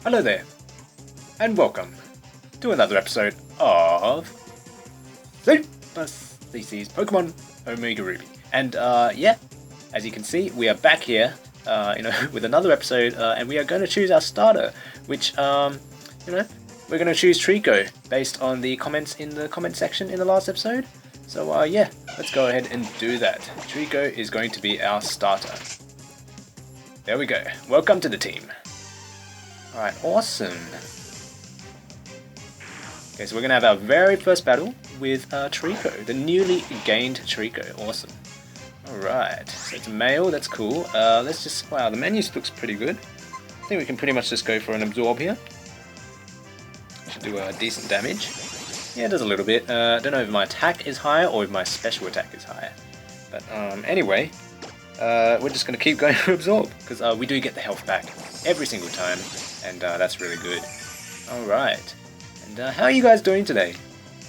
Hello there, and welcome to another episode of SuperCC's Pokemon Omega Ruby. And yeah, as you can see, we are back here, with another episode, and we are going to choose our starter, which, we're going to choose Trico based on the comments in the comment section in the last episode. So yeah, let's go ahead and do that. Trico is going to be our starter. There we go. Welcome to the team. Alright, awesome. Okay, so we're going to have our very first battle with Trico, the newly gained Trico. Awesome. Alright, so it's a male, that's cool. Let's just, wow, the menu looks pretty good. I think we can pretty much just go for an absorb here. Should do decent damage. Yeah, it does a little bit. I don't know if my attack is higher or if my special attack is higher. But anyway, we're just going to keep going for absorb, because we do get the health back every single time. And that's really good. Alright. And how are you guys doing today?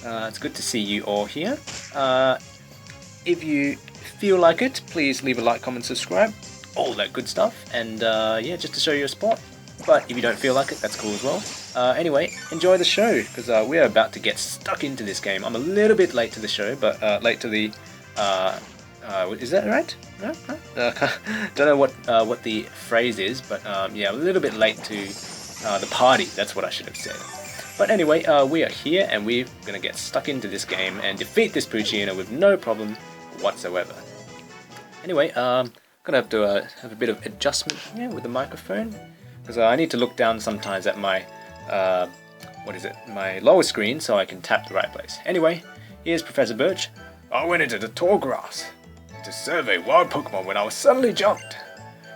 It's good to see you all here. If you feel like it, please leave a like, comment, subscribe. All that good stuff. And yeah, just to show your support. But if you don't feel like it, that's cool as well. Anyway, enjoy the show, because we're about to get stuck into this game. I'm a little bit late to the show, but late to the... is that right? No? Don't know what the phrase is, but yeah, a little bit late to the party. That's what I should have said. But anyway, we are here, and we're gonna get stuck into this game and defeat this Poochyena with no problem whatsoever. Anyway, gonna have to have a bit of adjustment here with the microphone, because I need to look down sometimes at my my lower screen, so I can tap the right place. Anyway, here's Professor Birch. I went into the tall grass to survey wild Pokemon when I was suddenly jumped.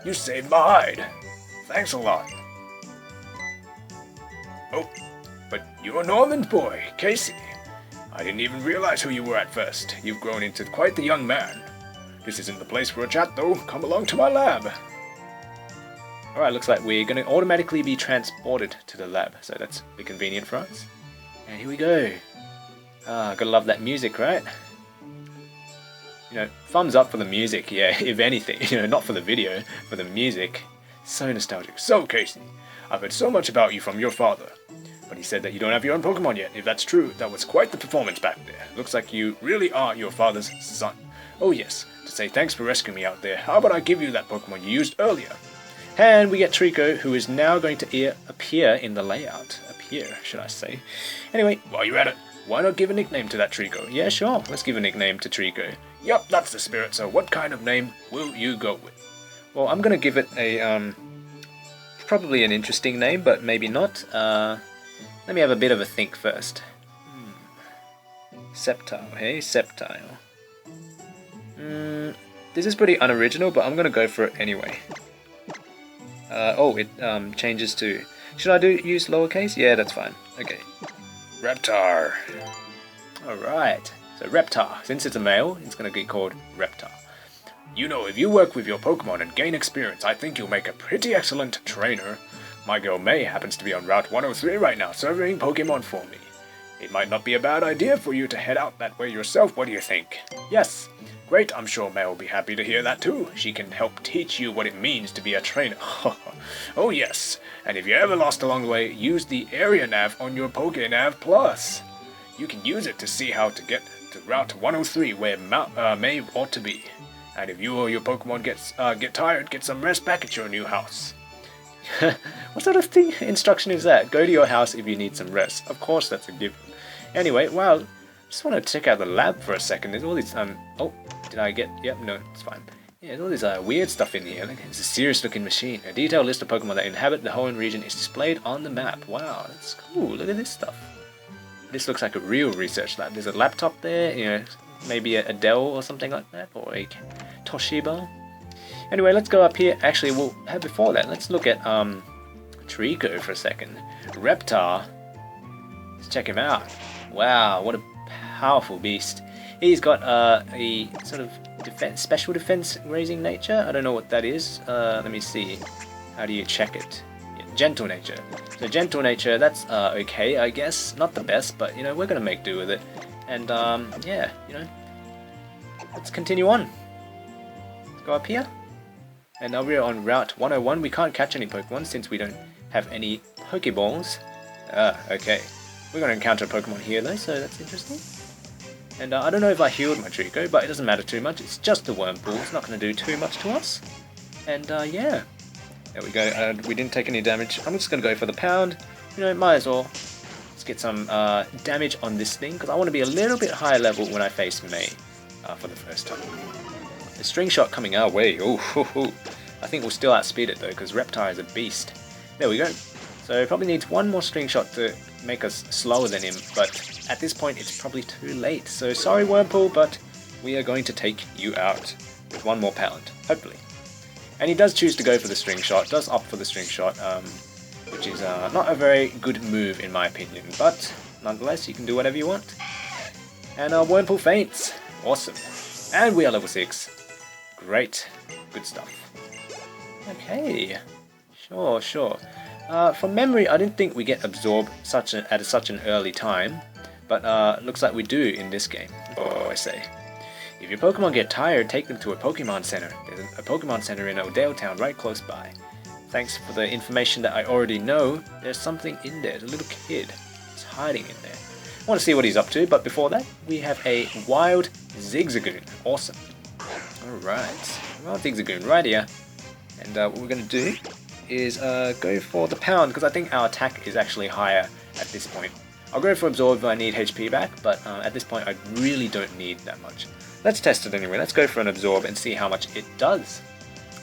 You saved my hide. Thanks a lot. Oh, but you're Norman's boy, Casey. I didn't even realize who you were at first. You've grown into quite the young man. This isn't the place for a chat though. Come along to my lab. Alright, looks like we're going to automatically be transported to the lab, so that's a bit convenient for us. And here we go. Gotta love that music, right? Thumbs up for the music, yeah, if anything. Not for the video, for the music. So nostalgic. So, Casey, I've heard so much about you from your father. But he said that you don't have your own Pokemon yet. If that's true, that was quite the performance back there. Looks like you really are your father's son. Oh yes, to say thanks for rescuing me out there, how about I give you that Pokemon you used earlier? And we get Trico, who is now going to appear in the layout. Appear, should I say. Anyway, while you're at it, why not give a nickname to that Trico? Yeah, sure, let's give a nickname to Trico. Yup, that's the spirit, so what kind of name will you go with? Well, I'm gonna give it a, probably an interesting name, but maybe not. Let me have a bit of a think first. Sceptile, hey? Sceptile. This is pretty unoriginal, but I'm gonna go for it anyway. It changes to... Should I use lowercase? Yeah, that's fine. Okay. Reptar. Alright. So Reptar. Since it's a male, it's gonna get called Reptar. If you work with your Pokemon and gain experience, I think you'll make a pretty excellent trainer. My girl May happens to be on Route 103 right now, surveying Pokemon for me. It might not be a bad idea for you to head out that way yourself, what do you think? Yes. Great, I'm sure May will be happy to hear that too. She can help teach you what it means to be a trainer. Oh yes, and if you're ever lost along the way, use the Area Nav on your PokéNav Plus. You can use it to see how to get to Route 103 where May ought to be. And if you or your Pokemon get tired, get some rest back at your new house. What sort of instruction is that? Go to your house if you need some rest. Of course that's a given. Anyway, wow, just want to check out the lab for a second. There's all these, oh, did I get, yep, no, it's fine. Yeah, there's all this weird stuff in here. It's a serious looking machine. A detailed list of Pokemon that inhabit the Hoenn region is displayed on the map. Wow, that's cool, look at this stuff. This looks like a real research lab. There's a laptop there, maybe a Dell or something like that, or a Toshiba. Anyway, let's go up here. Actually, we'll have before that. Let's look at Trico for a second. Reptar. Let's check him out. Wow, what a powerful beast. He's got a sort of special defense raising nature. I don't know what that is. Let me see. How do you check it? Yeah, gentle nature. So gentle nature, that's okay, I guess. Not the best, but we're gonna make do with it. And yeah, let's continue on. Let's go up here. And now we're on Route 101. We can't catch any Pokemon since we don't have any Pokeballs. Ah, okay. We're going to encounter a Pokemon here though, so that's interesting. And I don't know if I healed my Trico, but it doesn't matter too much. It's just a Wurmple. It's not going to do too much to us. And yeah. There we go. We didn't take any damage. I'm just going to go for the pound. You know, might as well. Let's get some damage on this thing, because I want to be a little bit higher level when I face May for the first time. The string shot coming our way. Ooh, hoo, hoo. I think we'll still outspeed it though, because Reptar is a beast. There we go. So probably needs one more string shot to make us slower than him, but at this point it's probably too late. So sorry Wurmple, but we are going to take you out with one more pound, hopefully. And he does choose to go for the string shot, does opt for the string shot, which is not a very good move in my opinion, but nonetheless you can do whatever you want. And Wurmple faints. Awesome. And we are level 6. Great. Good stuff. Okay. Sure. From memory, I didn't think we get absorbed at such an early time, but looks like we do in this game. Oh, I say. If your Pokemon get tired, take them to a Pokemon Center. There's a Pokemon Center in Odell Town right close by. Thanks for the information that I already know. There's something in there. There's a little kid. He's hiding in there. I want to see what he's up to, but before that, we have a wild Zigzagoon. Awesome. Alright. Wild Zigzagoon right here. And what we're going to do is go for the pound, because I think our attack is actually higher at this point. I'll go for absorb if I need HP back, but at this point I really don't need that much. Let's test it anyway. Let's go for an absorb and see how much it does.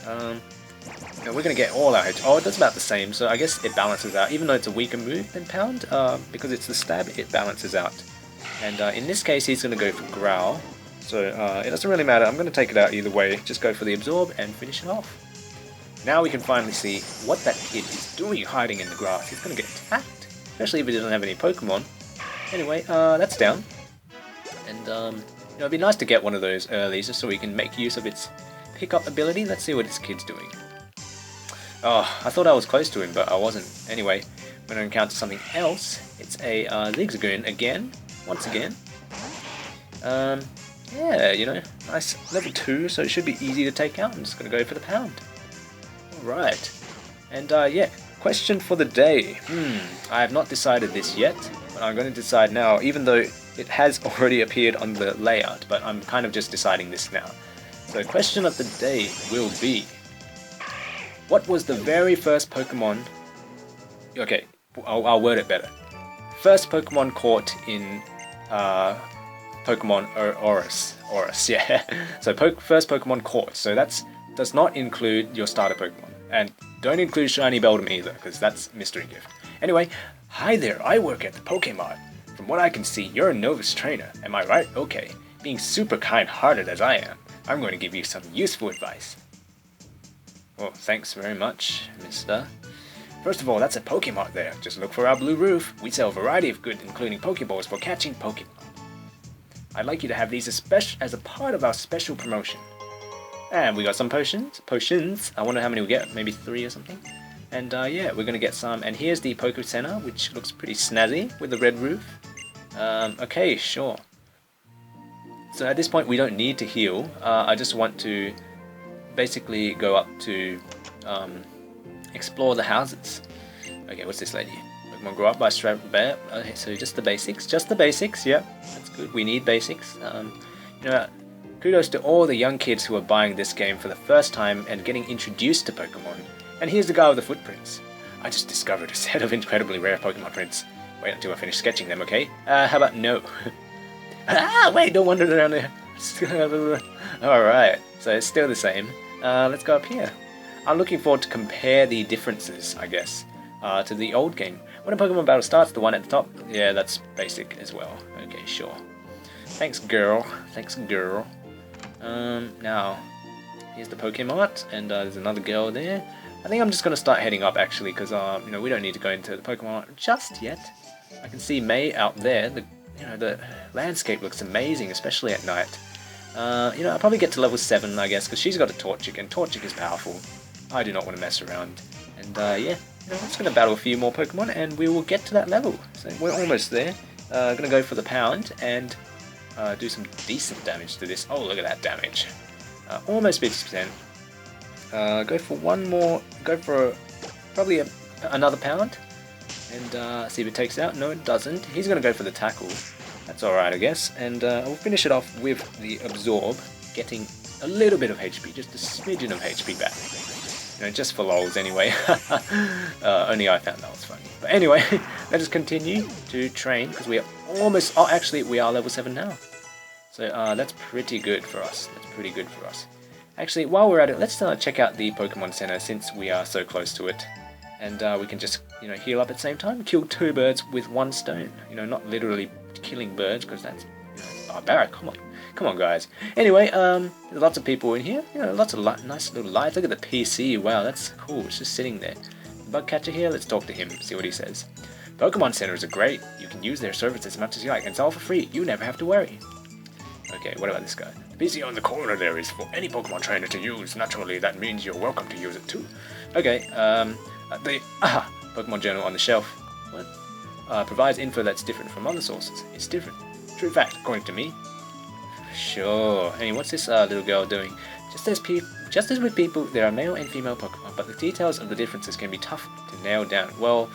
We're going to get all our HP. Oh, it does about the same, so I guess it balances out. Even though it's a weaker move than pound, because it's the stab, it balances out. And in this case he's going to go for growl, so it doesn't really matter. I'm going to take it out either way. Just go for the absorb and finish it off. Now we can finally see what that kid is doing hiding in the grass. He's going to get attacked, especially if he doesn't have any Pokemon. Anyway, that's down. And, it'd be nice to get one of those early, just so we can make use of its pickup ability. Let's see what this kid's doing. Oh, I thought I was close to him, but I wasn't. Anyway, we're going to encounter something else. It's a Zigzagoon again, once again. Yeah, you know, nice level 2, so it should be easy to take out. I'm just going to go for the pound. Alright, and yeah, question for the day. I have not decided this yet, but I'm going to decide now, even though it has already appeared on the layout, but I'm kind of just deciding this now. So question of the day will be, what was the very first Pokemon... Okay, I'll word it better. First Pokemon caught in Pokemon Oris, yeah. So first Pokemon caught, so that does not include your starter Pokemon. And don't include Shiny Beldum either, because that's mystery gift. Anyway, hi there, I work at the Pokemart. From what I can see, you're a novice trainer, am I right? Okay. Being super kind-hearted as I am, I'm going to give you some useful advice. Well, thanks very much, mister. First of all, that's a Pokemart there. Just look for our blue roof. We sell a variety of goods, including Pokeballs for catching Pokemon. I'd like you to have these as a part of our special promotion. And we got some potions. I wonder how many we get. Maybe 3 or something. And yeah, we're going to get some. And here's the Poke Center, which looks pretty snazzy with the red roof. Okay, sure. So at this point, we don't need to heal. I just want to basically go up to explore the houses. Okay, what's this lady? Pokemon grow up by Strap Bear. Okay, so just the basics. Yep, that's good. We need basics. You know, kudos to all the young kids who are buying this game for the first time and getting introduced to Pokemon. And here's the guy with the footprints. I just discovered a set of incredibly rare Pokemon prints. Wait until I finish sketching them, okay? How about no? Wait, don't wander around there. Alright, so it's still the same. Let's go up here. I'm looking forward to compare the differences, I guess, to the old game. When a Pokemon battle starts, the one at the top, yeah, that's basic as well. Okay, sure. Thanks, girl. Now, here's the Pokemart, and there's another girl there. I think I'm just going to start heading up, actually, because, you know, we don't need to go into the Pokemon just yet. I can see May out there. The landscape looks amazing, especially at night. You know, I'll probably get to level 7, I guess, because she's got a Torchic, and Torchic is powerful. I do not want to mess around. And, yeah, you know, I'm just going to battle a few more Pokemon, and we will get to that level. So we're almost there. Going to go for the pound, and do some decent damage to this. Oh, look at that damage. Almost 50%. Go for one more, go for probably another pound. And see if it takes it out. No, it doesn't. He's going to go for the tackle. That's alright, I guess. And we'll finish it off with the absorb, getting a little bit of HP, just a smidgen of HP back. You know, just for lols anyway. Only I found that was funny. But anyway, let us continue to train, because we are almost... Oh, actually, we are level 7 now. So that's pretty good for us. That's pretty good for us. Actually, while we're at it, let's check out the Pokemon Center, since we are so close to it. And we can just, you know, heal up at the same time. Kill 2 birds with 1 stone. You know, not literally killing birds, because that's, you know, barbaric. Come on, guys. Anyway, there's lots of people in here. You know, lots of nice little lights. Look at the PC. Wow, that's cool. It's just sitting there. Bug catcher here. Let's talk to him. See what he says. Pokemon centers are great. You can use their services as much as you like. And it's all for free. You never have to worry. Okay, what about this guy? The PC on the corner there is for any Pokemon trainer to use. Naturally, that means you're welcome to use it too. Okay, the Pokemon journal on the shelf. What? Provides info that's different from other sources. It's different. True fact, according to me. Sure. Hey, what's this little girl doing? Just as with people, there are male and female Pokemon, but the details of the differences can be tough to nail down. Well,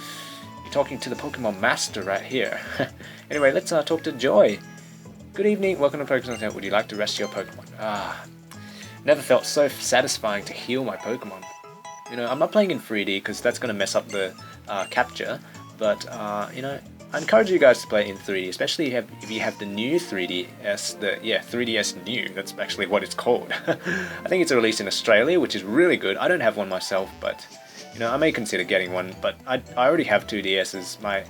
you're talking to the Pokemon Master right here. Anyway, let's talk to Joy. Good evening, welcome to Pokemon Center. Would you like to rest your Pokemon? Never felt so satisfying to heal my Pokemon. You know, I'm not playing in 3D because that's going to mess up the capture, but you know, I encourage you guys to play in 3D, especially if you have the new 3DS, 3DS New, that's actually what it's called. I think it's released in Australia, which is really good. I don't have one myself, but you know, I may consider getting one, but I already have 2 DSs, my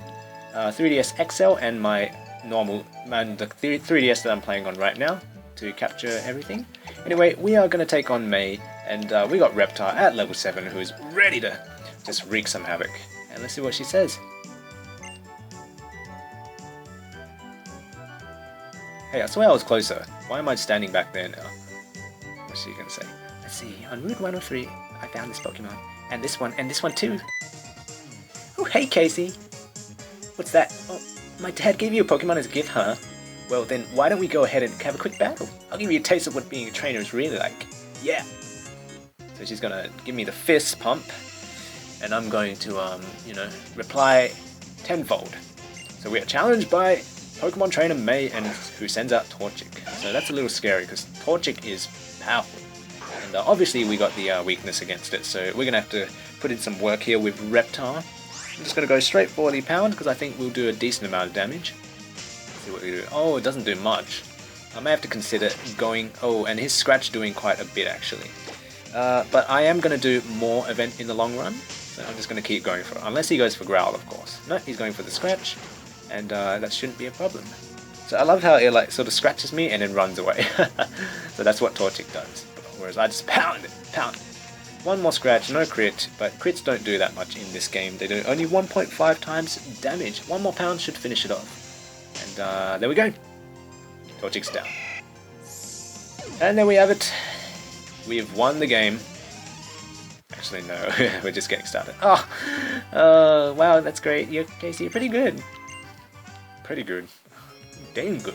3DS XL and my normal, and the 3DS that I'm playing on right now to capture everything. Anyway, we are going to take on May, and we got Reptar at level 7 who's ready to just wreak some havoc. And let's see what she says. Hey, I swear I was closer. Why am I standing back there now? What's she going to say? Let's see, on Route 103, I found this Pokemon, and this one too. Oh, hey Casey! What's that? Oh, my dad gave you a Pokemon as a gift, huh? Well then, why don't we go ahead and have a quick battle? I'll give you a taste of what being a trainer is really like. Yeah! So she's gonna give me the fist pump, and I'm going to, you know, reply tenfold. So we are challenged by Pokemon trainer May, and who sends out Torchic. So that's a little scary, because Torchic is powerful. And obviously we got the weakness against it, so we're gonna have to put in some work here with Reptar. I'm just going to go straight for the pound, because I think we'll do a decent amount of damage. Let's see what we do. Oh, it doesn't do much. I may have to consider going... Oh, and his scratch doing quite a bit, actually. But I am going to do more event in the long run, so I'm just going to keep going for it. Unless he goes for growl, of course. No, he's going for the scratch, and that shouldn't be a problem. So I love how it like sort of scratches me and then runs away. So that's what Torchic does. Whereas I just pound it, pound it. One more scratch, no crit, but crits don't do that much in this game. They do only 1.5 times damage. One more pound should finish it off. And there we go. Torchic's down. And there we have it. We have won the game. Actually, no, we're just getting started. Oh, wow, that's great. Casey, you're pretty good. Pretty good. Damn good.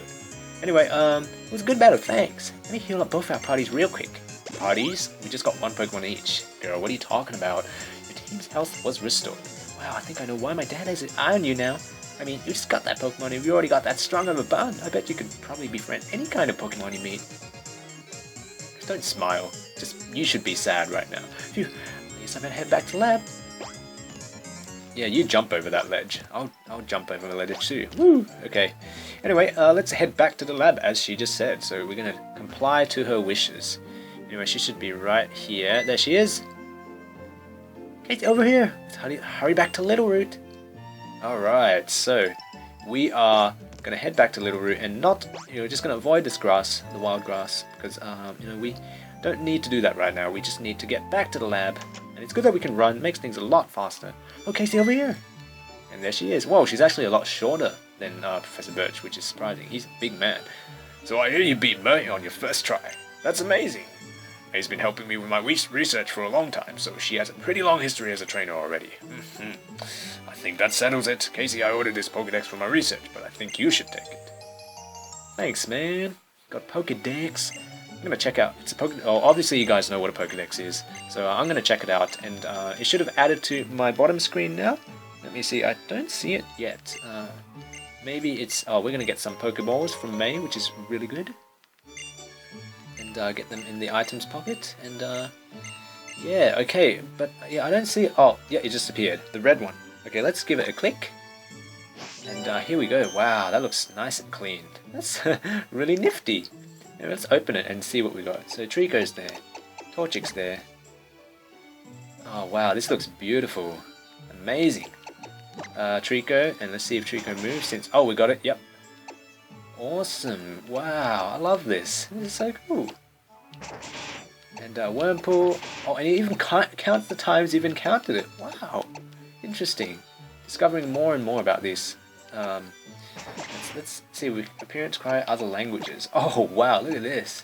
Anyway, it was a good battle, thanks. Let me heal up both our parties real quick. Parties? We just got 1 Pokemon each. Girl, what are you talking about? Your team's health was restored. Wow, I think I know why my dad has an eye on you now. I mean, you just got that Pokemon, if you already got that strong of a bond, I bet you could probably befriend any kind of Pokemon you meet. Just don't smile. Just, you should be sad right now. Phew, I guess I'm gonna head back to the lab. Yeah, you jump over that ledge. I'll jump over the ledge too. Woo! Okay. Anyway, let's head back to the lab, as she just said. So we're gonna comply to her wishes. Anyway, she should be right here. There she is. It's over here. Let's hurry back to Little Root. Alright, so we are going to head back to Little Root and not, you know, just going to avoid this grass, the wild grass, because, you know, we don't need to do that right now. We just need to get back to the lab. And it's good that we can run. It makes things a lot faster. Oh, Casey, over here. And there she is. Whoa, she's actually a lot shorter than Professor Birch, which is surprising. He's a big man. So I hear you beat May on your first try. That's amazing. May's been helping me with my research for a long time, so she has a pretty long history as a trainer already. I think that settles it. Casey, I ordered this Pokedex for my research, but I think you should take it. Thanks, man. Got Pokedex. I'm gonna check out. It's a Pokedex. Oh, obviously you guys know what a Pokedex is, so I'm gonna check it out, and it should have added to my bottom screen now. Let me see, I don't see it yet. Maybe it's... Oh, we're gonna get some Pokeballs from May, which is really good. And get them in the items pocket, and yeah, okay, but yeah, I don't see it. Oh, yeah, it just appeared, the red one. Okay, let's give it a click. And here we go. Wow, that looks nice and clean. That's really nifty. Yeah, let's open it and see what we got. So Trico's there, Torchic's there. Oh wow, this looks beautiful. Amazing. Trico, and let's see if Trico moves since... Oh, we got it, yep. Awesome, wow, I love this. This is so cool. And Wurmple, oh, and it even counts the times you've encountered it. Wow, interesting. Discovering more and more about this. Let's see, appearance cry other languages. Oh wow, look at this.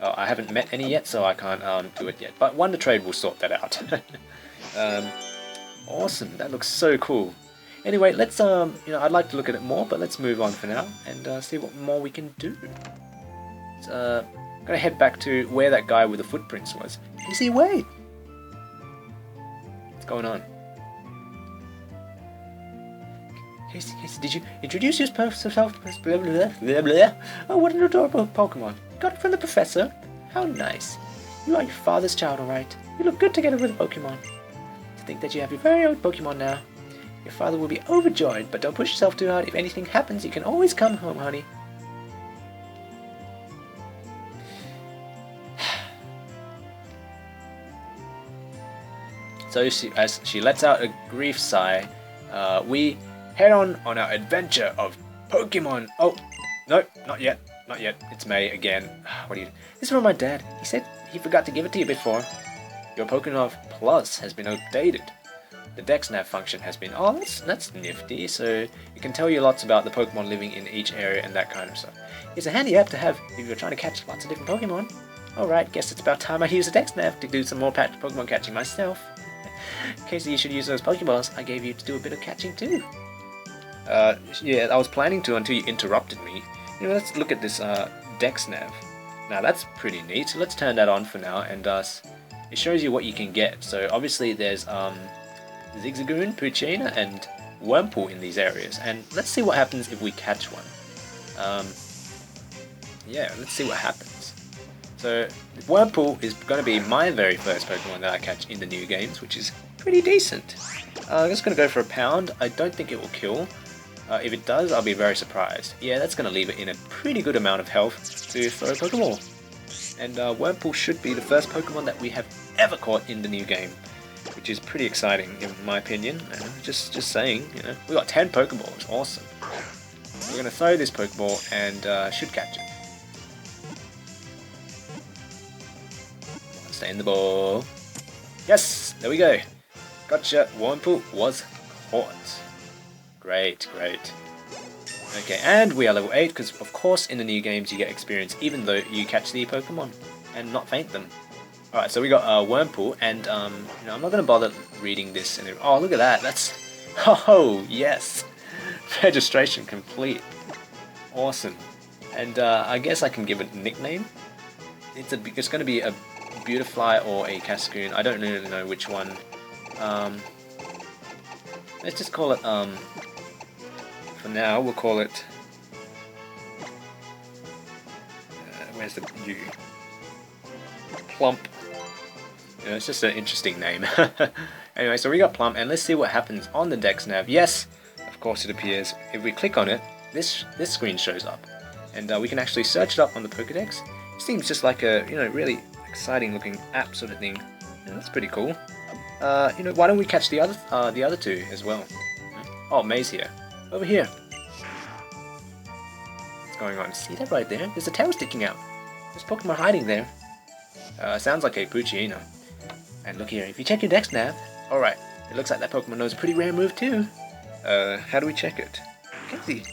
Oh, I haven't met any yet, so I can't do it yet. But Wonder Trade will sort that out. Awesome, that looks so cool. Anyway, let's I'd like to look at it more, but let's move on for now and see what more we can do. So, I'm gonna head back to where that guy with the footprints was. Is he away? What's going on? Casey, did you introduce yourself? Blah, blah, blah, blah. Oh, what an adorable Pokemon. Got it from the professor? How nice. You are your father's child, alright. You look good together with a Pokemon. To think that you have your very own Pokemon now. Your father will be overjoyed, but don't push yourself too hard. If anything happens, you can always come home, honey. So as she lets out a grief sigh, we head on our adventure of Pokemon. Oh, no, not yet. Not yet. It's May again. What do you... This is from my dad. He said he forgot to give it to you before. Your Pokemon Plus has been updated. The DexNav function has been... Oh, that's nifty. So it can tell you lots about the Pokemon living in each area and that kind of stuff. It's a handy app to have if you're trying to catch lots of different Pokemon. Alright, guess it's about time I use the DexNav to do some more Pokemon catching myself. Casey, you should use those Pokeballs I gave you to do a bit of catching too. Yeah, I was planning to until you interrupted me. Let's look at this DexNav. Now that's pretty neat. Let's turn that on for now, and it shows you what you can get. So obviously there's Zigzagoon, Poochyena, and Wurmple in these areas. And let's see what happens if we catch one. Yeah, let's see what happens. So Wurmple is going to be my very first Pokemon that I catch in the new games, which is pretty decent. I'm just going to go for a pound. I don't think it will kill. If it does, I'll be very surprised. Yeah, that's going to leave it in a pretty good amount of health to throw a Pokeball. And Wurmple should be the first Pokemon that we have ever caught in the new game, which is pretty exciting in my opinion. Just saying, we got 10 Pokeballs, awesome. We're going to throw this Pokeball and should catch it. Stay in the ball. Yes, there we go. Gotcha, Wurmple was caught. Great, great. Okay, and we are level 8 because, of course, in the new games you get experience even though you catch the Pokemon and not faint them. Alright, so we got Wurmple, and I'm not going to bother reading this. Oh, look at that. That's... Oh, yes. Registration complete. Awesome. And I guess I can give it a nickname. It's going to be a Beautifly or a Cascoon. I don't really know which one. Let's just call it, for now, we'll call it, where's the U? Plump. It's just an interesting name. Anyway, so we got Plump, and let's see what happens on the DexNav. Yes, of course it appears. If we click on it, this screen shows up. And we can actually search it up on the Pokedex. It seems just like a, really exciting looking app sort of thing. That's pretty cool. Why don't we catch the other two as well? Oh, May's here. Over here. What's going on? See that right there? There's a tail sticking out. There's Pokemon hiding there. Sounds like a Poochyena. And look here, if you check your DexNav, alright, it looks like that Pokemon knows a pretty rare move too. How do we check it? Casey,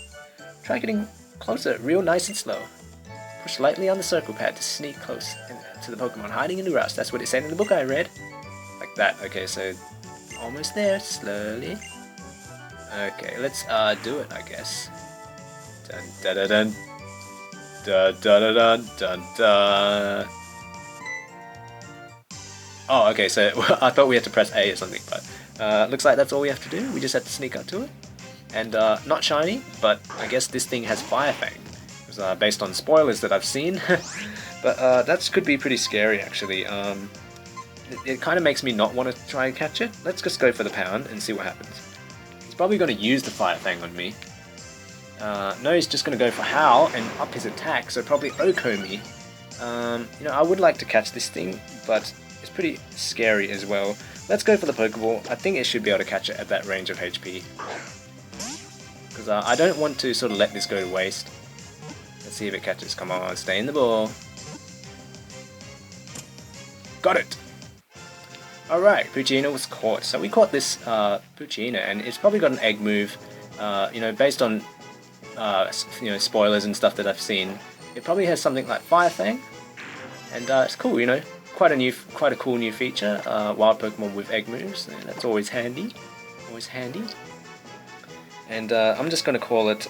try getting closer, real nice and slow. Push lightly on the circle pad to sneak close to the Pokemon hiding in the grass. That's what it said in the book I read. Like that. Okay, so almost there, slowly. Okay, let's do it, I guess. Dun dun dun dun. Dun dun dun dun dun. Oh, okay, so I thought we had to press A or something, but Looks like that's all we have to do. We just have to sneak up to it. And not shiny, but I guess this thing has Fire Fang. Because, based on spoilers that I've seen. But that could be pretty scary actually. It kind of makes me not want to try and catch it. Let's just go for the pound and see what happens. He's probably going to use the Fire Fang on me. No, he's just going to go for Howl and up his attack, so probably Oko me. You know, I would like to catch this thing, but it's pretty scary as well. Let's go for the Pokeball. I think it should be able to catch it at that range of HP. Because I don't want to sort of let this go to waste. Let's see if it catches. Come on, stay in the ball. Got it! Alright, Poochyena was caught. So we caught this Poochyena, and it's probably got an egg move. You know, based on you know, spoilers and stuff that I've seen, it probably has something like Fire Fang, and it's cool. You know, quite a cool new feature. Wild Pokemon with egg moves. And that's always handy. Always handy. And I'm just gonna call it.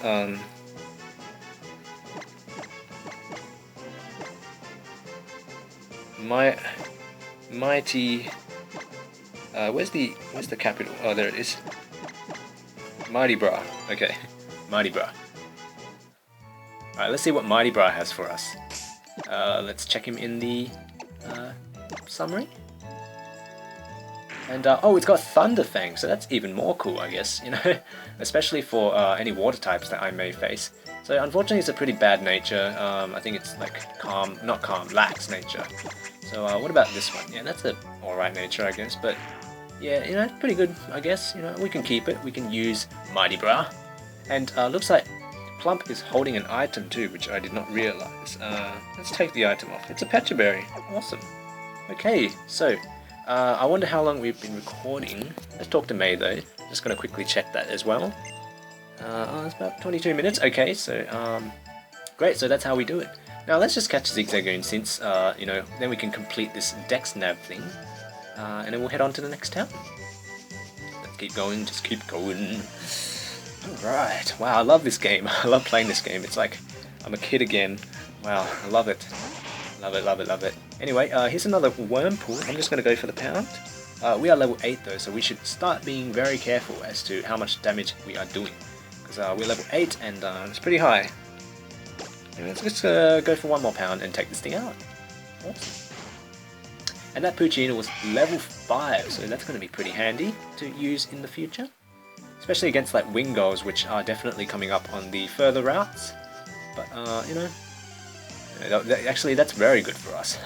Mighty. Where's the capital? Oh, there it is. Mighty Bra. Okay, Mighty Bra. Alright, let's see what Mighty Bra has for us. Let's check him in the summary. And oh, it's got Thunder Fang, so that's even more cool, I guess. You know, especially for any water types that I may face. So unfortunately, it's a pretty bad nature. I think it's like calm, not calm, lax nature. So what about this one? Yeah, that's a alright nature, I guess. But yeah, you know, it's pretty good, I guess. You know, we can keep it. We can use Mighty Bra. And looks like Plump is holding an item too, which I did not realize. Let's take the item off. It's a Pecha Berry. Awesome. Okay, so I wonder how long we've been recording. Let's talk to May though. Just gonna quickly check that as well. Oh, it's about 22 minutes. Okay, so great. So that's how we do it. Now let's just catch Zigzagoon since you know, then we can complete this Dex Nav thing, and then we'll head on to the next town. Let's keep going. Just keep going. Alright, wow, I love this game. I love playing this game. It's like I'm a kid again. Wow, I love it. Love it, love it, love it. Anyway, here's another Wurmple. I'm just going to go for the pound. We are level 8 though, so we should start being very careful as to how much damage we are doing. Because we're level 8 and it's pretty high. Anyway, let's just go for one more pound and take this thing out. Awesome. And that Poochyena was level 5, so that's going to be pretty handy to use in the future. Especially against like Wingulls, which are definitely coming up on the further routes. But, you know, actually that's very good for us.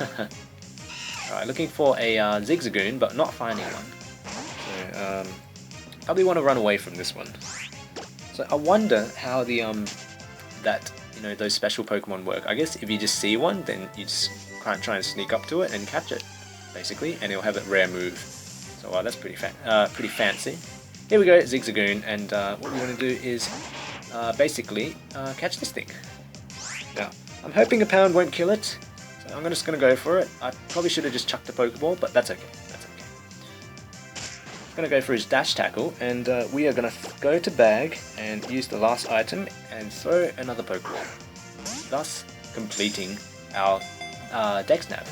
Alright, looking for a Zigzagoon, but not finding one. So, probably want to run away from this one. So I wonder how the, that, you know, those special Pokemon work. I guess if you just see one, then you just try and sneak up to it and catch it, basically, and it'll have a rare move. So that's pretty fancy. Here we go, Zigzagoon, and what we want to do is basically catch this thing. Now, I'm hoping a pound won't kill it, so I'm just going to go for it. I probably should have just chucked the Pokeball, but that's okay. That's okay. I'm going to go for his Dash Tackle, and we are going to go to bag and use the last item and throw another Pokeball, thus completing our Dex Nav.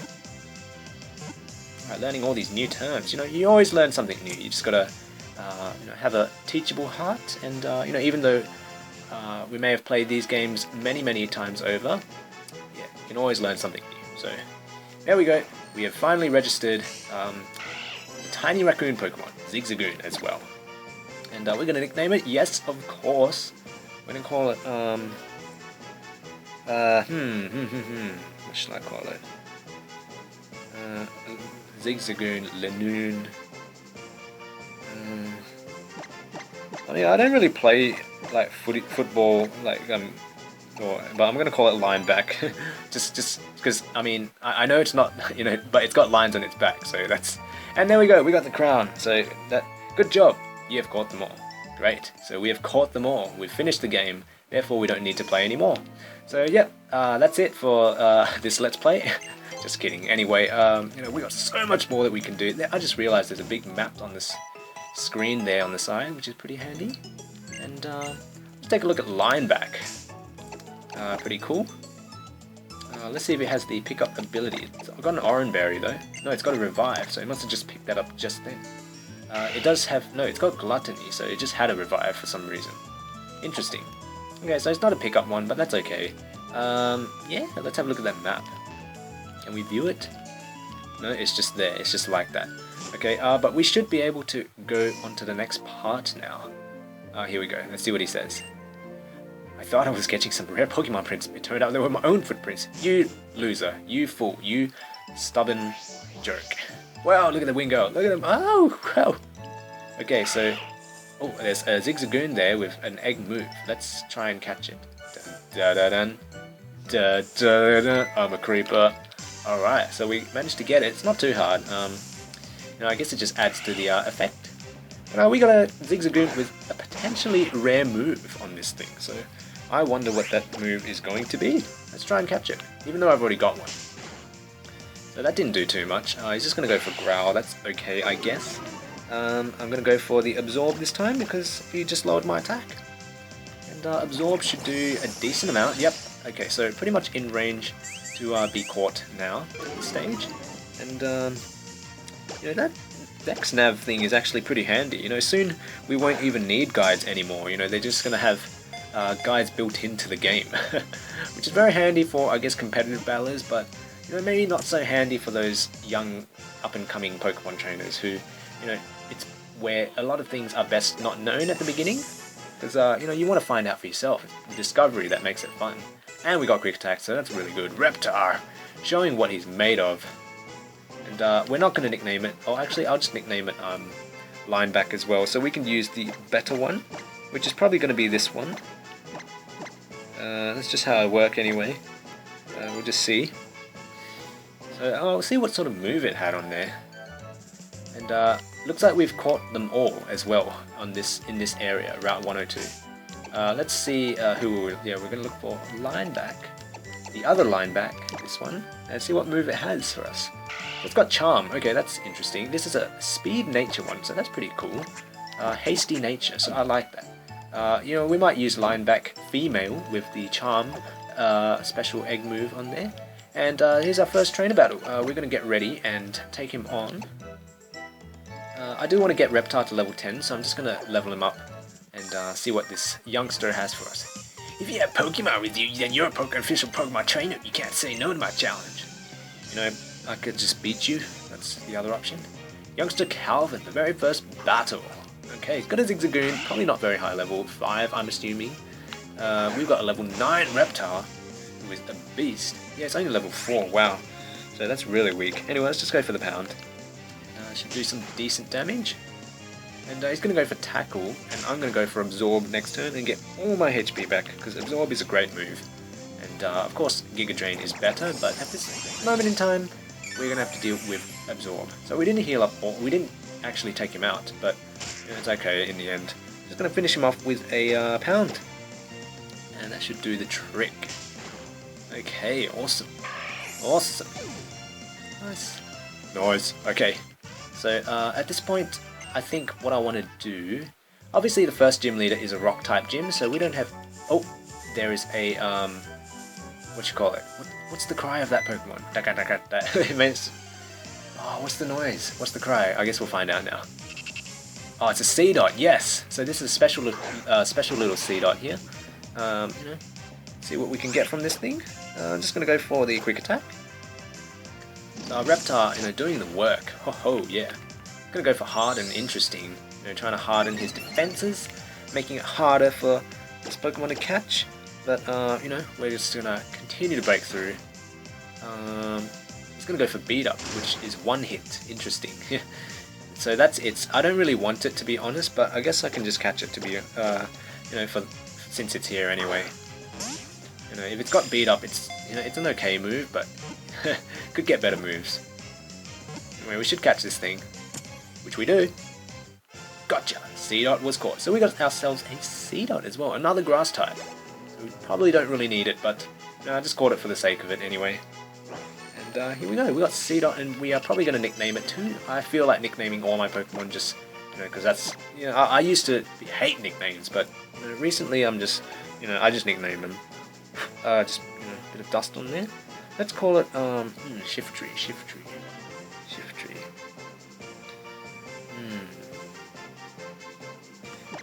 Alright, learning all these new terms. You know, you always learn something new. You just got to you know, have a teachable heart, and you know, even though we may have played these games many times over, yeah, you can always learn something new. So there we go. We have finally registered a tiny raccoon Pokemon, Zigzagoon, as well, and we're going to nickname it. Yes, of course. We're going to call it what should I call it? Zigzagoon Lanoon. I mean, I don't really play like football, like but I'm gonna call it lineback, just because I mean I know it's not, you know, but it's got lines on its back, so that's. And there we go, we got the crown. So that, good job, you have caught them all. Great. So we have caught them all. We've finished the game. Therefore, we don't need to play anymore. So yeah, that's it for this Let's Play. Just kidding. Anyway, you know, we got so much more that we can do. I just realized there's a big map on this screen there on the side, which is pretty handy. And let's take a look at Lineback. Pretty cool. Let's see if it has the pickup ability. I've got an Orange Berry though. No, it's got a Revive, so it must have just picked that up just then. It does have, no, it's got Gluttony, so it just had a revive for some reason. Interesting. Okay, so it's not a pickup one, but that's okay. Yeah, let's have a look at that map. Can we view it? No, it's just there, it's just like that. Okay, but we should be able to go on to the next part now. Here we go, let's see what he says. I thought I was catching some rare Pokemon prints, it turned out they were my own footprints. You loser, you fool, you stubborn jerk. Wow, look at the Wingo, look at him, oh, wow. Okay, so, oh, there's a Zigzagoon there with an egg move. Let's try and catch it. Da da da da da da. I'm a creeper. Alright, so we managed to get it. It's not too hard. You know, I guess it just adds to the effect. But we got a Zigzagoon with a potentially rare move on this thing, so I wonder what that move is going to be. Let's try and catch it, even though I've already got one. So that didn't do too much. He's just going to go for Growl. That's okay, I guess. I'm going to go for the Absorb this time because he just lowered my attack. And Absorb should do a decent amount. Yep. Okay, so pretty much in range to be caught now at this stage. And you know, that Dex Nav thing is actually pretty handy. You know, soon we won't even need guides anymore. You know, they're just going to have guides built into the game, which is very handy for, I guess, competitive battlers, but you know, maybe not so handy for those young up-and-coming Pokemon trainers who, you know, it's where a lot of things are best not known at the beginning, because you know, you want to find out for yourself. It's the discovery that makes it fun. And we got Quick Attack, so that's really good. Reptar, showing what he's made of. And we're not going to nickname it. Oh, actually, I'll just nickname it Lineback as well, so we can use the better one, which is probably going to be this one. That's just how I work anyway. We'll just see. So I'll see what sort of move it had on there. And looks like we've caught them all as well on this in this area, Route 102. Let's see who we're going to look for. Lineback, the other Lineback, this one, and see what move it has for us. It's got Charm. Okay, that's interesting. This is a Speed Nature one, so that's pretty cool. Hasty Nature, so I like that. You know, we might use Lineback Female with the Charm special egg move on there. And here's our first trainer battle. We're going to get ready and take him on. I do want to get Reptar to level 10, so I'm just going to level him up and see what this youngster has for us. If you have Pokemon with you, then you're a official Pokemon trainer. You can't say no to my challenge. You know, I could just beat you. That's the other option. Youngster Calvin, the very first battle. Okay, he's got a Zigzagoon, probably not very high level, 5 I'm assuming. We've got a level 9 Reptar, who is a beast. Yeah, it's only level 4, wow. So that's really weak. Anyway, let's just go for the pound. Should do some decent damage. And he's going to go for Tackle, and I'm going to go for Absorb next turn and get all my HP back, because Absorb is a great move. And of course, Giga Drain is better, but at this moment in time, we're going to have to deal with Absorb. So we didn't heal up, or we didn't actually take him out, but you know, it's okay in the end. Just going to finish him off with a pound. And that should do the trick. Okay, awesome. Awesome. Nice. Nice. Okay. So at this point, I think what I want to do... Obviously the first gym leader is a rock type gym, so we don't have... Oh, there is a... what you call it? What's the cry of that Pokemon? It means... Oh, what's the noise? What's the cry? I guess we'll find out now. Oh, it's a C-Dot, yes! So this is a special little C-Dot here. You know, see what we can get from this thing. I'm just going to go for the Quick Attack. Reptar, you know, doing the work. Ho yeah. Gonna go for hard and interesting. You know, trying to harden his defenses, making it harder for this Pokemon to catch. But you know, we're just gonna continue to break through. He's gonna go for Beat Up, which is one hit. Interesting. So that's it. I don't really want it, to be honest, but I guess I can just catch it to be, you know, since it's here anyway. You know, if it's got Beat Up, it's, you know, it's an okay move, but could get better moves. Anyway, we should catch this thing, which we do. Gotcha! C-Dot was caught. So we got ourselves a C-Dot as well, another grass type. So we probably don't really need it, but no, I just caught it for the sake of it anyway. And here we go, we got C-Dot, and we are probably going to nickname it too. I feel like nicknaming all my Pokemon just, you know, because that's, you know, I used to hate nicknames, but you know, recently I'm just, you know, I just nickname them. Just, you know, a bit of dust on there. Let's call it, Shift Tree.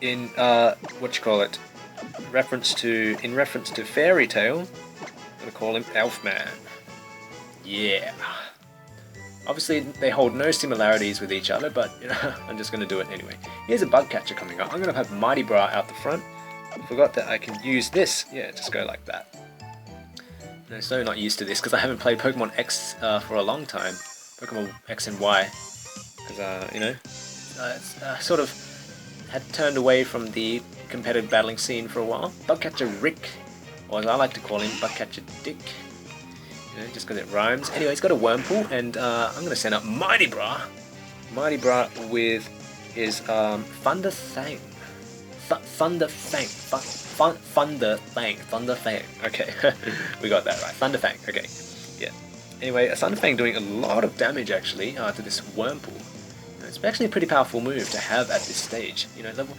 in what you call it, in reference to Fairy Tale, I'm gonna call him Elfman. Yeah. Obviously, they hold no similarities with each other, but you know, I'm just gonna do it anyway. Here's a bug catcher coming up. I'm gonna have Mighty Bra out the front. Forgot that I can use this. Yeah, just go like that. I'm so not used to this because I haven't played Pokemon X for a long time. Pokemon X and Y, because you know, it's sort of had turned away from the competitive battling scene for a while. Bugcatcher Rick, or as I like to call him, Bugcatcher Dick. You know, just because it rhymes. Anyway, he's got a Wurmple, and I'm going to send up Mighty Bra. Mighty Bra with his Thunder Fang. Thunder Fang. Thunder Fang. Okay, we got that right. Thunder Fang. Okay, yeah. Anyway, a Thunder Fang doing a lot of damage actually to this Wurmple. It's actually a pretty powerful move to have at this stage. You know, level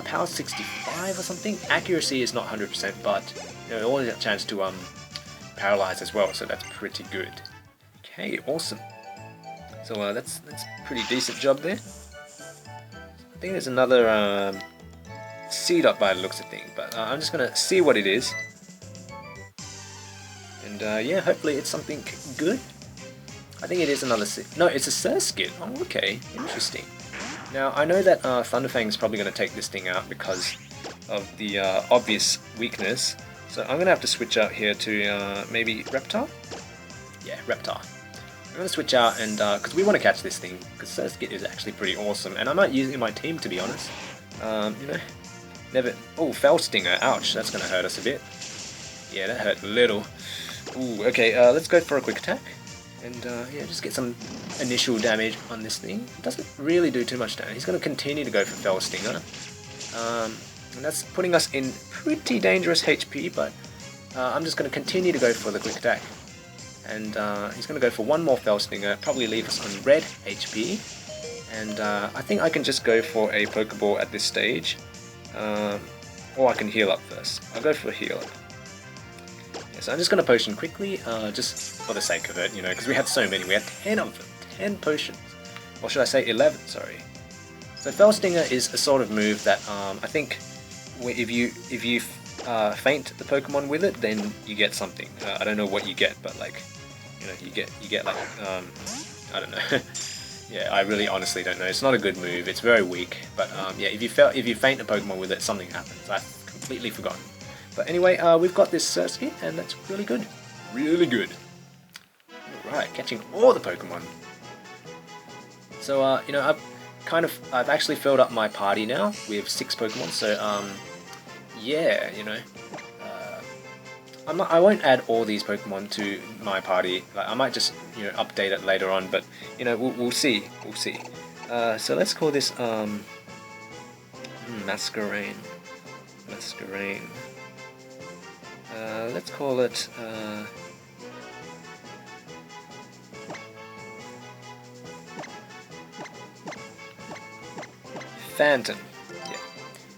power 65 or something. Accuracy is not 100%, but you know, always a chance to paralyze as well, so that's pretty good. Okay, awesome. So that's a pretty decent job there. I think there's another seed up by the looks of things, but I'm just gonna see what it is. And yeah, hopefully it's something good. I think it is another seed. No, it's a Surskit. Oh, okay, interesting. Now I know that Thunderfang is probably gonna take this thing out because of the obvious weakness. So I'm going to have to switch out here to maybe Reptar? Yeah, Reptar. I'm going to switch out and, because we want to catch this thing, because Surskit is actually pretty awesome, and I might use it in my team to be honest. You know, never, oh, Fell Stinger, ouch, that's going to hurt us a bit. Yeah, that hurt a little. Ooh, okay, let's go for a quick attack, and yeah, just get some initial damage on this thing. It doesn't really do too much damage. He's going to continue to go for Fell Stinger. And that's putting us in pretty dangerous HP, but I'm just going to continue to go for the quick attack. And he's going to go for one more Fell Stinger, probably leave us on red HP. And I think I can just go for a Pokeball at this stage. Or I can heal up first. I'll go for a heal up. Yeah, so I'm just going to potion quickly, just for the sake of it, you know, because we have so many. We have 10 of them, 10 potions. Or should I say 11, sorry. So Fell Stinger is a sort of move that I think if you faint the Pokemon with it, then you get something. I don't know what you get, but like, you know, you get like I don't know. Yeah, I really honestly don't know. It's not a good move. It's very weak. But yeah, if you faint a Pokemon with it, something happens. I've completely forgotten. But anyway, we've got this Surskit, and that's really good. Really good. All right, catching all the Pokemon. So you know, I've actually filled up my party now. We have 6 Pokemon, so yeah, you know, I won't add all these Pokemon to my party. Like, I might just, you know, update it later on, but you know, we'll see. So let's call this Masquerain. Let's call it Phantom. Yeah,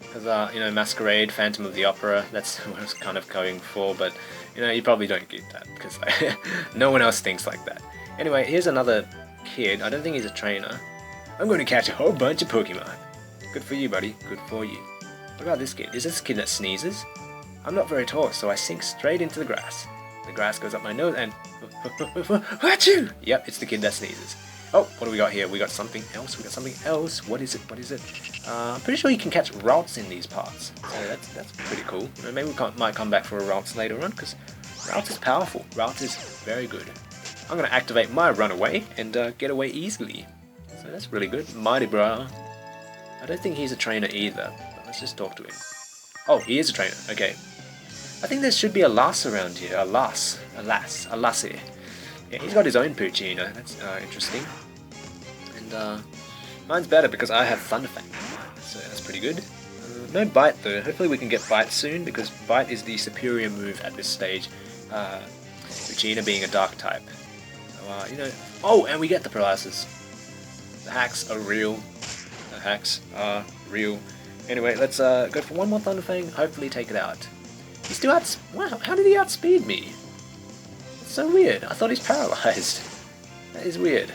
because you know, Masquerade, Phantom of the Opera. That's what I was kind of going for, but you know, you probably don't get that because no one else thinks like that. Anyway, here's another kid. I don't think he's a trainer. I'm going to catch a whole bunch of Pokemon. Good for you, buddy. Good for you. What about this kid? Is this kid that sneezes? I'm not very tall, so I sink straight into the grass. The grass goes up my nose and... Achoo! Yep, it's the kid that sneezes. Oh, what do we got here? We got something else. What is it? I'm pretty sure you can catch Ralts in these parts. So that's pretty cool. You know, maybe we might come back for a Ralts later on, because Ralts is powerful. Ralts is very good. I'm going to activate my Runaway and get away easily. So that's really good. Mighty Bra. I don't think he's a trainer either, but let's just talk to him. Oh, he is a trainer. Okay. I think there should be a Lass around here. A Lassie. Yeah, he's got his own Poochyena. That's interesting. And mine's better because I have Thunderfang. So that's pretty good. No Bite though. Hopefully we can get Bite soon, because Bite is the superior move at this stage. Poochyena being a Dark type. So, you know... Oh, and we get the paralysis. The hacks are real. The hacks are real. Anyway, let's go for one more Thunderfang, hopefully take it out. He still wow, how did he outspeed me? That's so weird. I thought he's paralyzed. That is weird.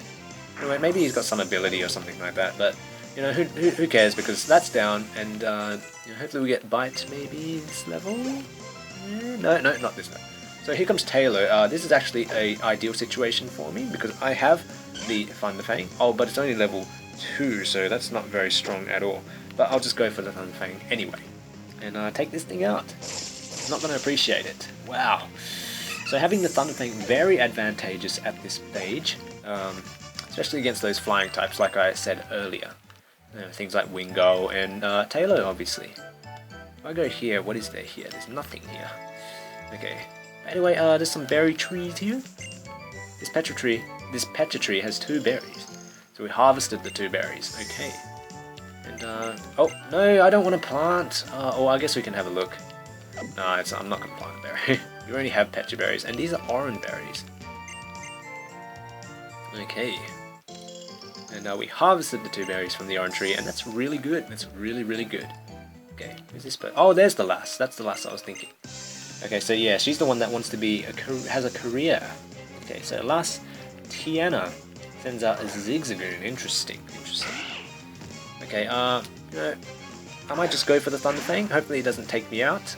Anyway, maybe he's got some ability or something like that, but you know, who cares, because that's down, and you know, hopefully we get Bite maybe this level? No, not this level. So here comes Taylor. This is actually a ideal situation for me, because I have the Thunderfang. Oh, but it's only level 2, so that's not very strong at all. But I'll just go for the Thunderfang anyway, and take this thing out. Not going to appreciate it. Wow. So having the Thunderfang very advantageous at this stage, especially against those flying types like I said earlier. Things like Wingo and Taylor, obviously. If I go here, what is there here? There's nothing here. Okay. Anyway, there's some berry trees here. This petra tree has 2 berries. So we harvested the 2 berries. Okay. And oh no, I don't want to plant. Oh, I guess we can have a look. No, I'm not gonna plant a berry. You already have petra berries, and these are orange berries. Okay. And we harvested the 2 berries from the orange tree, and that's really good. That's really, really good. Okay, who's this person? Oh, there's the lass. That's the lass I was thinking. Okay, so yeah, she's the one that wants to be has a career. Okay, so lass Tiana sends out a Zigzagoon. Interesting. Okay, you know, I might just go for the Thunderfang. Hopefully it doesn't take me out.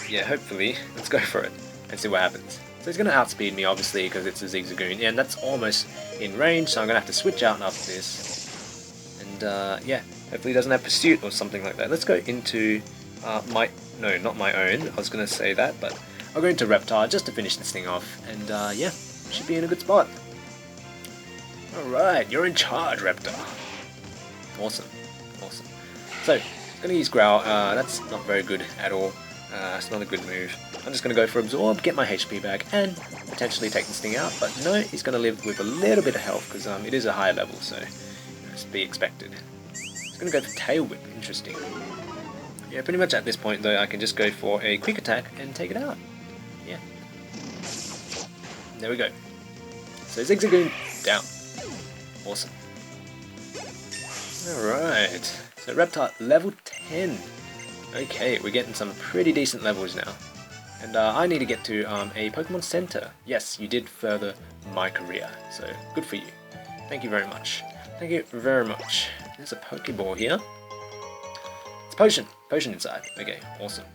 Yeah, hopefully. Let's go for it and see what happens. So he's going to outspeed me, obviously, because it's a Zigzagoon, and that's almost in range, so I'm going to have to switch out after this. And yeah, hopefully he doesn't have Pursuit or something like that. Let's go into no, not my own, I was going to say that, but I'll go into Reptar just to finish this thing off, and yeah, should be in a good spot. Alright, you're in charge, Reptar. Awesome. So, I'm going to use Growl. That's not very good at all. It's not a good move. I'm just going to go for Absorb, get my HP back, and potentially take this thing out. But no, he's going to live with a little bit of health, because it is a higher level, so it's to be expected. He's going to go for Tail Whip. Interesting. Yeah, pretty much at this point, though, I can just go for a quick attack and take it out. Yeah. There we go. So Zigzagoon down. Awesome. Alright. So Reptar, level 10. Okay, we're getting some pretty decent levels now. And I need to get to a Pokemon Center. Yes, you did further my career, so good for you. Thank you very much. Thank you very much. There's a Pokeball here. It's Potion. Potion inside. Okay, awesome.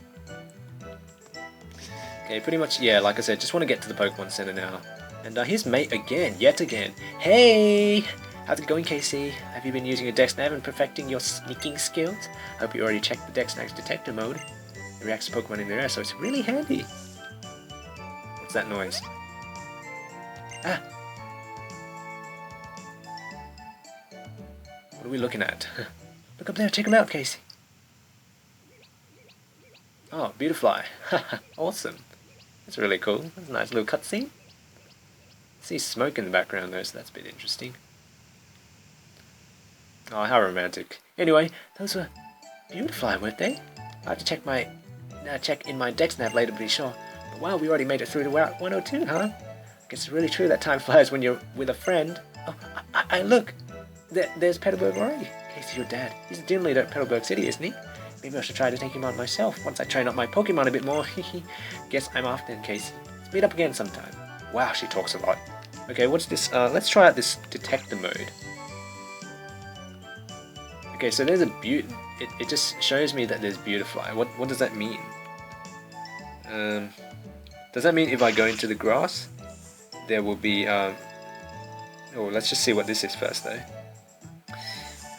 Okay, pretty much, yeah, like I said, just want to get to the Pokemon Center now. And here's Mate again, yet again. Hey! How's it going, Casey? Have you been using your DexNav and perfecting your sneaking skills? Hope you already checked the DexNav's detector mode. It reacts to Pokemon in the air, so it's really handy. What's that noise? Ah! What are we looking at? Look up there, check him out, Casey. Oh, Beautifly. Awesome. That's really cool. That's a nice little cutscene. See smoke in the background though, so that's a bit interesting. Oh, how romantic. Anyway, those were Beautifly, weren't they? I have to check in my DexNav later to be sure. But wow, we already made it through to Route 102, huh? Guess it's really true that time flies when you're with a friend. Oh, I look! There's Petalburg already. Casey, your dad. He's the gym leader at Petalburg City, isn't he? Maybe I should try to take him on myself once I train up my Pokemon a bit more. Guess I'm off then, Casey. Let's meet up again sometime. Wow, she talks a lot. Okay, what's this? Let's try out this detector mode. Okay, so there's a it just shows me that there's Beautifly. What does that mean? Does that mean if I go into the grass, there will be oh, let's just see what this is first though.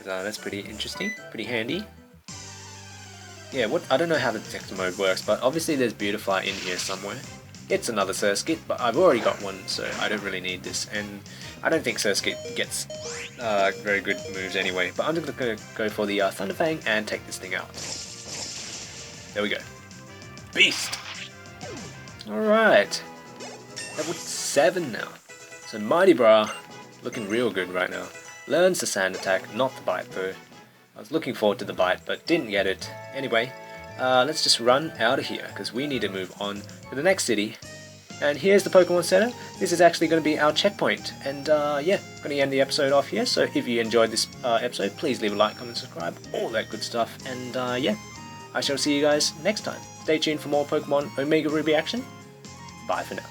That's pretty interesting, pretty handy. Yeah, I don't know how the detector mode works, but obviously there's Beautifly in here somewhere. It's another Surskit, but I've already got one, so I don't really need this, and I don't think Surskit gets very good moves anyway, but I'm just going to go for the Thunderfang and take this thing out. There we go. Beast! Alright. Level 7 now. So Mighty Bra, looking real good right now. Learns the Sand Attack, not the Bite though. I was looking forward to the Bite, but didn't get it. Anyway, let's just run out of here, because we need to move on to the next city. And here's the Pokemon Center. This is actually going to be our checkpoint. And yeah, going to end the episode off here. So if you enjoyed this episode, please leave a like, comment, subscribe, all that good stuff. And yeah, I shall see you guys next time. Stay tuned for more Pokemon Omega Ruby action. Bye for now.